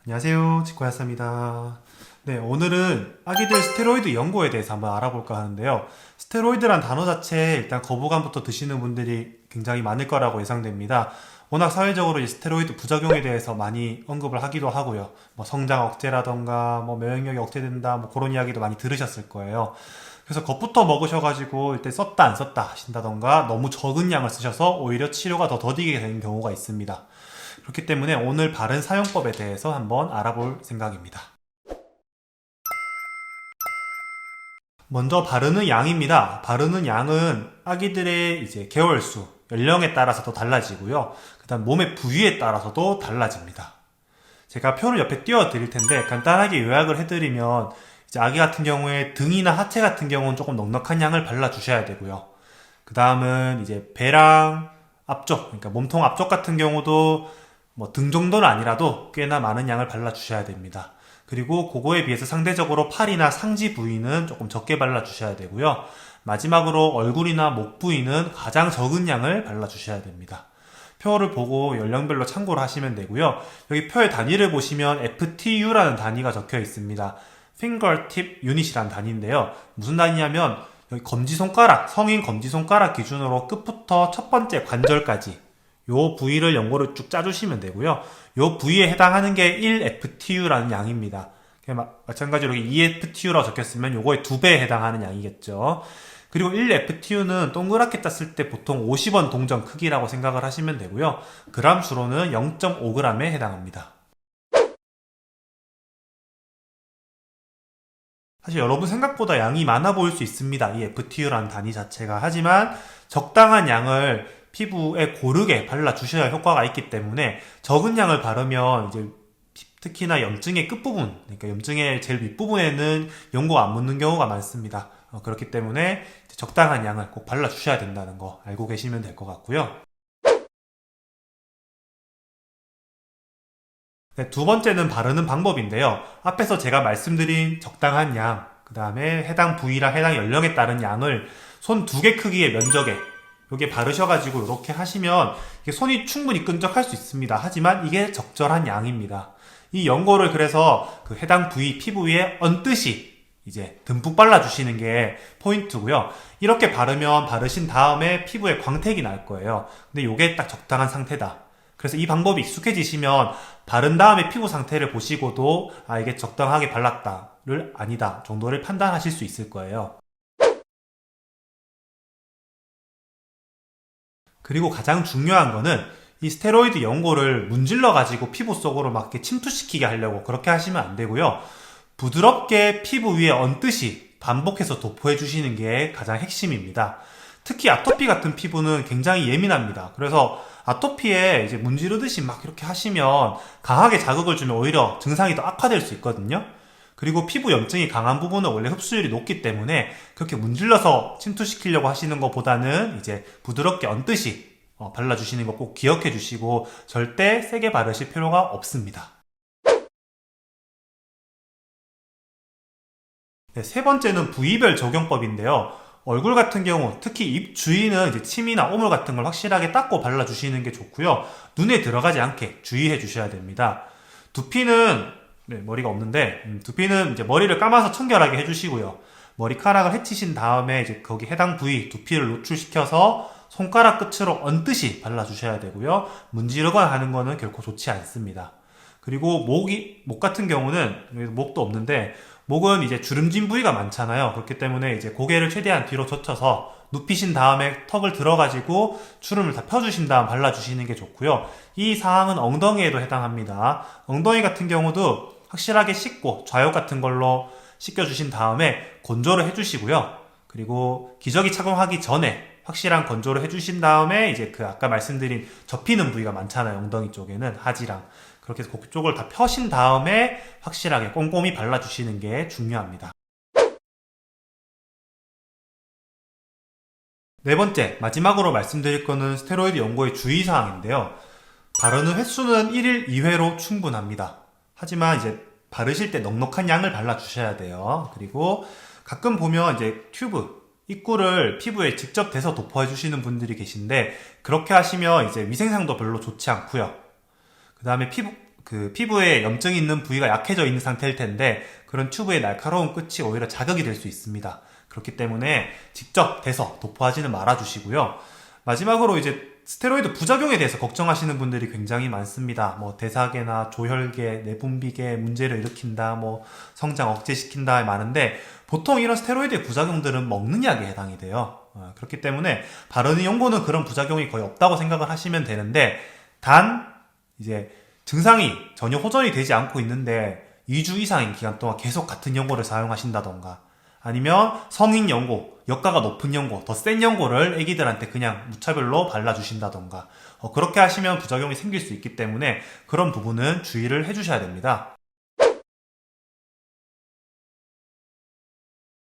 안녕하세요, 치과였습니다. 네, 오늘은 아기들 스테로이드 연고에 대해서 한번 알아볼까 하는데요. 스테로이드란 단어 자체에 일단 거부감부터 드시는 분들이 굉장히 많을 거라고 예상됩니다. 워낙 사회적으로 이 스테로이드 부작용에 대해서 많이 언급을 하기도 하고요. 뭐 성장 억제라던가 뭐 면역력이 억제된다 뭐 그런 이야기도 많이 들으셨을 거예요. 그래서 겁부터 먹으셔가지고 일단 썼다 안 썼다 하신다던가 너무 적은 양을 쓰셔서 오히려 치료가 더 더디게 되는 경우가 있습니다. 그렇기 때문에 오늘 바른 사용법에 대해서 한번 알아볼 생각입니다. 먼저 바르는 양입니다. 바르는 양은 아기들의 이제 개월수, 연령에 따라서도 달라지고요. 그다음 몸의 부위에 따라서도 달라집니다. 제가 표를 옆에 띄워 드릴 텐데 간단하게 요약을 해드리면 이제 아기 같은 경우에 등이나 하체 같은 경우는 조금 넉넉한 양을 발라 주셔야 되고요. 그 다음은 이제 배랑 앞쪽, 그러니까 몸통 앞쪽 같은 경우도 뭐 등 정도는 아니라도 꽤나 많은 양을 발라 주셔야 됩니다. 그리고 그거에 비해서 상대적으로 팔이나 상지 부위는 조금 적게 발라 주셔야 되고요. 마지막으로 얼굴이나 목 부위는 가장 적은 양을 발라 주셔야 됩니다. 표를 보고 연령별로 참고를 하시면 되고요. 여기 표의 단위를 보시면 FTU라는 단위가 적혀 있습니다. Fingertip Unit이라는 단위인데요. 무슨 단위냐면 여기 검지손가락, 성인 검지손가락 기준으로 끝부터 첫 번째 관절까지 요 부위를 연고를 쭉 짜주시면 되고요. 요 부위에 해당하는 게 1FTU라는 양입니다. 마찬가지로 2FTU라고 적혔으면 요거의 2배에 해당하는 양이겠죠. 그리고 1FTU는 동그랗게 짰을 때 보통 50원 동전 크기라고 생각을 하시면 되고요. 그람 수로는 0.5g에 해당합니다. 사실 여러분 생각보다 양이 많아 보일 수 있습니다. 이 FTU라는 단위 자체가. 하지만 적당한 양을 피부에 고르게 발라주셔야 효과가 있기 때문에 적은 양을 바르면 이제 특히나 염증의 끝부분, 그러니까 염증의 제일 윗부분에는 연고가 안 묻는 경우가 많습니다. 그렇기 때문에 적당한 양을 꼭 발라주셔야 된다는 거 알고 계시면 될 것 같고요. 네, 두 번째는 바르는 방법인데요. 앞에서 제가 말씀드린 적당한 양, 그 다음에 해당 부위랑 해당 연령에 따른 양을 손 2개 크기의 면적에 여기에 바르셔가지고 이렇게 하시면 손이 충분히 끈적할 수 있습니다. 하지만 이게 적절한 양입니다. 이 연고를 그래서 그 해당 부위 피부 위에 얹듯이 이제 듬뿍 발라주시는 게 포인트고요. 이렇게 바르면 바르신 다음에 피부에 광택이 날 거예요. 근데 이게 딱 적당한 상태다. 그래서 이 방법이 익숙해지시면 바른 다음에 피부 상태를 보시고도 아 이게 적당하게 발랐다를 아니다 정도를 판단하실 수 있을 거예요. 그리고 가장 중요한 거는 이 스테로이드 연고를 문질러 가지고 피부 속으로 막 이렇게 침투시키게 하려고 그렇게 하시면 안 되고요. 부드럽게 피부 위에 얹듯이 반복해서 도포해 주시는 게 가장 핵심입니다. 특히 아토피 같은 피부는 굉장히 예민합니다. 그래서 아토피에 이제 문지르듯이 막 이렇게 하시면 강하게 자극을 주면 오히려 증상이 더 악화될 수 있거든요. 그리고 피부 염증이 강한 부분은 원래 흡수율이 높기 때문에 그렇게 문질러서 침투시키려고 하시는 것보다는 이제 부드럽게 얹듯이 발라주시는 거 꼭 기억해 주시고 절대 세게 바르실 필요가 없습니다. 네, 세 번째는 부위별 적용법인데요. 얼굴 같은 경우, 특히 입 주위는 이제 침이나 오물 같은 걸 확실하게 닦고 발라주시는 게 좋고요. 눈에 들어가지 않게 주의해 주셔야 됩니다. 두피는 네, 머리가 없는데 두피는 이제 머리를 감아서 청결하게 해주시고요. 머리카락을 해치신 다음에 이제 거기 해당 부위 두피를 노출시켜서 손가락 끝으로 얹듯이 발라주셔야 되고요. 문지르거나 하는 거는 결코 좋지 않습니다. 그리고 목 같은 경우는 목도 없는데 목은 이제 주름진 부위가 많잖아요. 그렇기 때문에 이제 고개를 최대한 뒤로 젖혀서 눕히신 다음에 턱을 들어가지고 주름을 다 펴주신 다음 발라주시는 게 좋고요. 이 사항은 엉덩이에도 해당합니다. 엉덩이 같은 경우도 확실하게 씻고 좌욕 같은 걸로 씻겨주신 다음에 건조를 해주시고요. 그리고 기저귀 착용하기 전에 확실한 건조를 해주신 다음에 이제 그 아까 말씀드린 접히는 부위가 많잖아요. 엉덩이 쪽에는 하지랑. 그렇게 해서 그쪽을 다 펴신 다음에 확실하게 꼼꼼히 발라주시는 게 중요합니다. 네 번째, 마지막으로 말씀드릴 거는 스테로이드 연고의 주의사항인데요. 바르는 횟수는 1일 2회로 충분합니다. 하지만 이제 바르실 때 넉넉한 양을 발라주셔야 돼요. 그리고 가끔 보면 이제 튜브, 입구를 피부에 직접 대서 도포해 주시는 분들이 계신데 그렇게 하시면 이제 위생상도 별로 좋지 않고요. 그 다음에 피부 그 피부에 염증이 있는 부위가 약해져 있는 상태일 텐데 그런 튜브의 날카로운 끝이 오히려 자극이 될 수 있습니다. 그렇기 때문에 직접 대서 도포하지는 말아주시고요. 마지막으로 이제 스테로이드 부작용에 대해서 걱정하시는 분들이 굉장히 많습니다. 뭐 대사계나 조혈계, 내분비계 문제를 일으킨다, 뭐 성장 억제시킨다 많은데 보통 이런 스테로이드의 부작용들은 먹는 약에 해당이 돼요. 그렇기 때문에 바르는 연고는 그런 부작용이 거의 없다고 생각을 하시면 되는데 단 이제 증상이 전혀 호전이 되지 않고 있는데 2주 이상인 기간 동안 계속 같은 연고를 사용하신다던가 아니면 성인 연고, 역가가 높은 연고, 더 센 연고를 애기들한테 그냥 무차별로 발라주신다던가 그렇게 하시면 부작용이 생길 수 있기 때문에 그런 부분은 주의를 해주셔야 됩니다.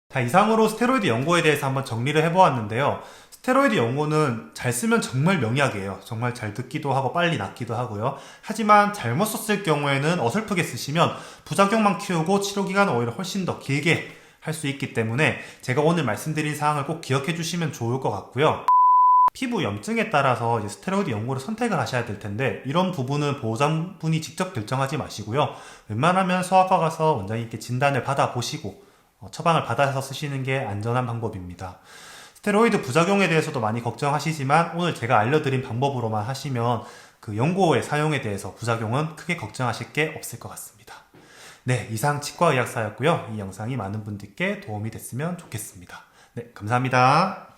자, 이상으로 스테로이드 연고에 대해서 한번 정리를 해보았는데요. 스테로이드 연고는 잘 쓰면 정말 명약이에요. 정말 잘 듣기도 하고 빨리 낫기도 하고요. 하지만 잘못 썼을 경우에는 어설프게 쓰시면 부작용만 키우고 치료기간은 오히려 훨씬 더 길게 할 수 있기 때문에 제가 오늘 말씀드린 사항을 꼭 기억해 주시면 좋을 것 같고요. 피부 염증에 따라서 이제 스테로이드 연고를 선택을 하셔야 될 텐데 이런 부분은 보호자분이 직접 결정하지 마시고요. 웬만하면 소아과 가서 원장님께 진단을 받아보시고 처방을 받아서 쓰시는 게 안전한 방법입니다. 스테로이드 부작용에 대해서도 많이 걱정하시지만 오늘 제가 알려드린 방법으로만 하시면 그 연고의 사용에 대해서 부작용은 크게 걱정하실 게 없을 것 같습니다. 네, 이상 치과의학사였고요. 이 영상이 많은 분들께 도움이 됐으면 좋겠습니다. 네, 감사합니다.